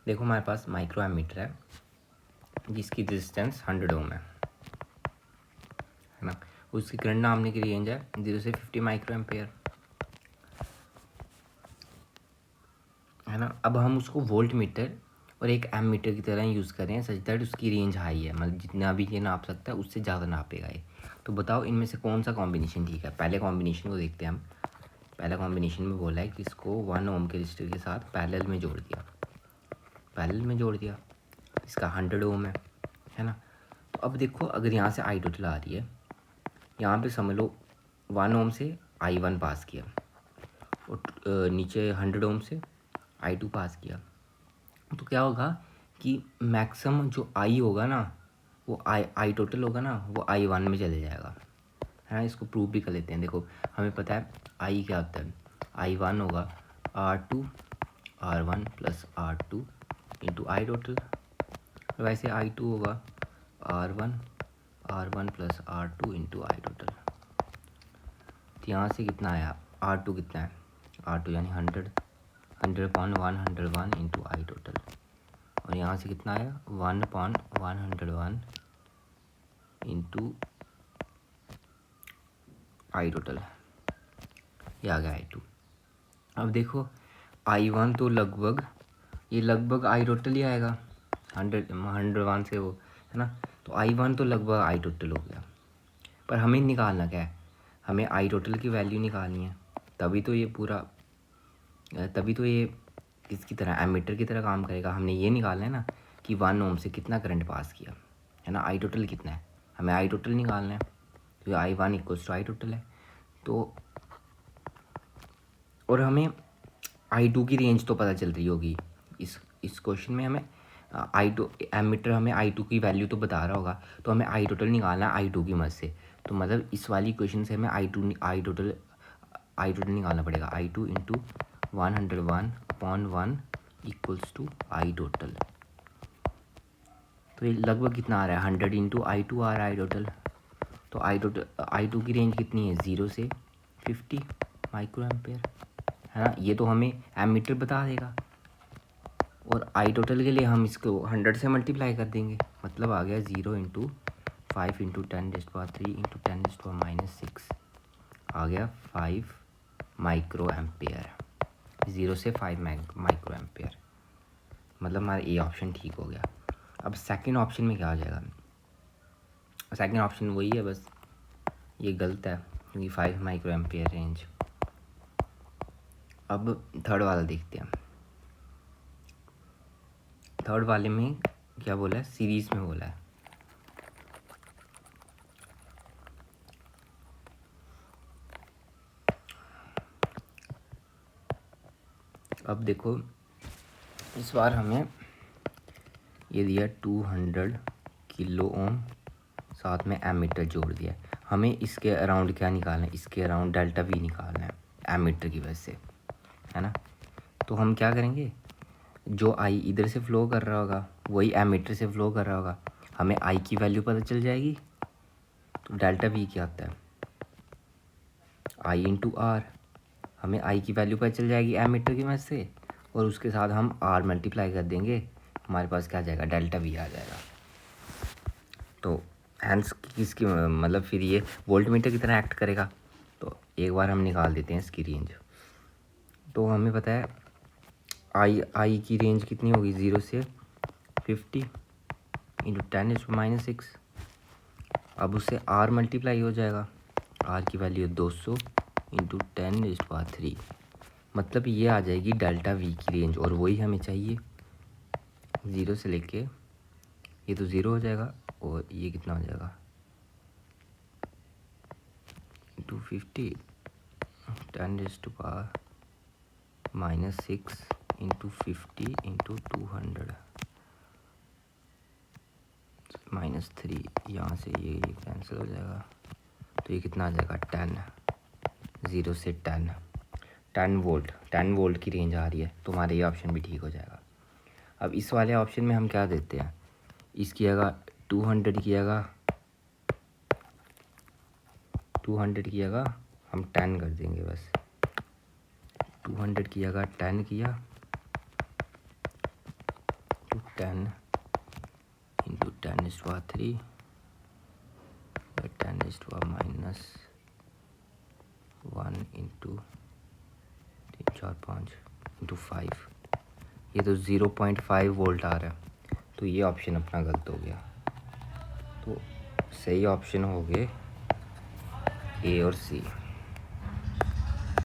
देखो हमारे पास micro ammeter है जिसकी रेजिस्टेंस 100 ओम है ना। उसकी करंट नापने की रेंज है 0 से 50 माइक्रो एम्पेयर, है ना। अब हम उसको वोल्ट मीटर और एक एम मीटर की तरह यूज़ करें सच दैट उसकी रेंज हाई है, मतलब जितना भी ये नाप सकता है उससे ज़्यादा नापेगा ये। तो बताओ इनमें से कौन सा कॉम्बिनेशन ठीक है। पहले कॉम्बिनेशन को देखते हैं हम। पहला कॉम्बिनेशन में बोला है कि इसको 1 ओम के रजिस्टर के साथ पैरेलल में जोड़ दिया, इसका 100 ओम है ना। तो अब देखो अगर यहाँ से आई टोटल आ रही है, यहाँ पे समझ लो 1 ओम से I1 पास किया और नीचे 100 ओम से I2 पास किया, तो क्या होगा कि मैक्सिमम जो आई होगा ना वो आई टोटल होगा ना वो I1 में चले जाएगा, है ना। इसको प्रूव भी कर लेते हैं। देखो हमें पता है आई क्या होता है, I1 होगा R1 प्लस R2 इंटू आई टोटल, वैसे I2 होगा R1 प्लस R2 इंटू आई टोटल। तो यहाँ से कितना आया, R2 कितना है, R2 यानी 100/101 इंटू आई टोटल, और यहाँ से कितना आया 1/101 इंटू आई टोटल, ये आ गया I2। अब देखो I1 तो लगभग आई टोटल ही आएगा 101 से वो, है ना। तो I1 तो लगभग आई टोटल हो गया, पर हमें निकालना क्या है, हमें आई टोटल की वैल्यू निकालनी है। तभी तो ये इसकी तरह एमीटर की तरह काम करेगा। हमने ये निकालना है ना कि 1 ओम से कितना करंट पास किया, है ना। आई टोटल कितना है, हमें आई टोटल निकालना है, तो I1 equals to I total है। तो और हमें I2 की रेंज तो पता चल रही होगी, इस क्वेश्चन में हमें I2 एमीटर हमें I2 की वैल्यू तो बता रहा होगा, तो हमें आई टोटल निकालना है I2 की मदद से। तो मतलब इस वाली क्वेश्चन से हमें आई टोटल निकालना पड़ेगा। I2 into 101/1 equals to I total. तो ये लगभग कितना आ रहा है, 100 इंटू I2 आ रहा है आई टोटल। तो I2 की रेंज कितनी है, 0 से 50 माइक्रो एम्पेयर, है ना। ये तो हमें एमीटर बता देगा, और आई टोटल के लिए हम इसको 100 से मल्टीप्लाई कर देंगे, मतलब आ गया 0 इंटू 5 इंटू 10⁻³ इंटू 10⁻⁻6 आ गया 5 माइक्रो एम्पेयर। 0 से 5 माइक्रो एम्पेयर, मतलब हमारा ए ऑप्शन ठीक हो गया। अब सेकंड ऑप्शन में क्या आ जाएगा, सेकंड ऑप्शन वही है, बस ये गलत है क्योंकि 5 माइक्रो एम्पेयर रेंज। अब थर्ड वाला देखते हैं। थर्ड वाले में क्या बोला है, सीरीज में बोला है। अब देखो इस बार हमें ये दिया 200 किलो ओम, साथ में एमीटर जोड़ दिया। हमें इसके अराउंड क्या निकालना है, इसके अराउंड डेल्टा वी निकालना है एमीटर की वजह से, है ना। तो हम क्या करेंगे, जो आई इधर से फ्लो कर रहा होगा वही एमीटर से फ्लो कर रहा होगा, हमें आई की वैल्यू पता चल जाएगी। तो डेल्टा वी क्या आता है, आई इंटू आर, हमें आई की वैल्यू पता चल जाएगी एमीटर की वजह से, और उसके साथ हम आर मल्टीप्लाई कर देंगे, हमारे पास क्या आ जाएगा, डेल्टा वी आ जाएगा। तो हैंस किसकी मतलब फिर ये वोल्ट मीटर की तरह एक्ट करेगा। तो एक बार हम निकाल देते हैं इसकी रेंज। तो हमें पता है आई की रेंज कितनी होगी, 0 से 50 इंटू 10⁻⁻6। अब उससे आर मल्टीप्लाई हो जाएगा, आर की वैल्यू 200 इंटू 10⁻3, मतलब ये आ जाएगी डेल्टा वी की रेंज, और वही हमें चाहिए। 0 से लेके ये तो 0 हो जाएगा, और ये कितना हो जाएगा 250 10⁻⁻6 इंटू 50 इंटू 200 -3, यहाँ से ये कैंसिल हो जाएगा, तो ये कितना आ जाएगा 10, 0 से 10 वोल्ट की रेंज आ रही है, तो हमारा ये ऑप्शन भी ठीक हो जाएगा। अब इस वाले ऑप्शन में हम क्या देते हैं, इसकी जगह 200 की जगह हम 10 कर देंगे, बस 200 की जगह 10 किया, 10 इंटू 10⁻³ 10⁻⁻1 इंटू 3 4 5 इंटू 5। ये तो 0.5 वोल्ट आ रहा है, तो ये ऑप्शन अपना गलत हो गया। तो सही ऑप्शन हो गए ए और सी।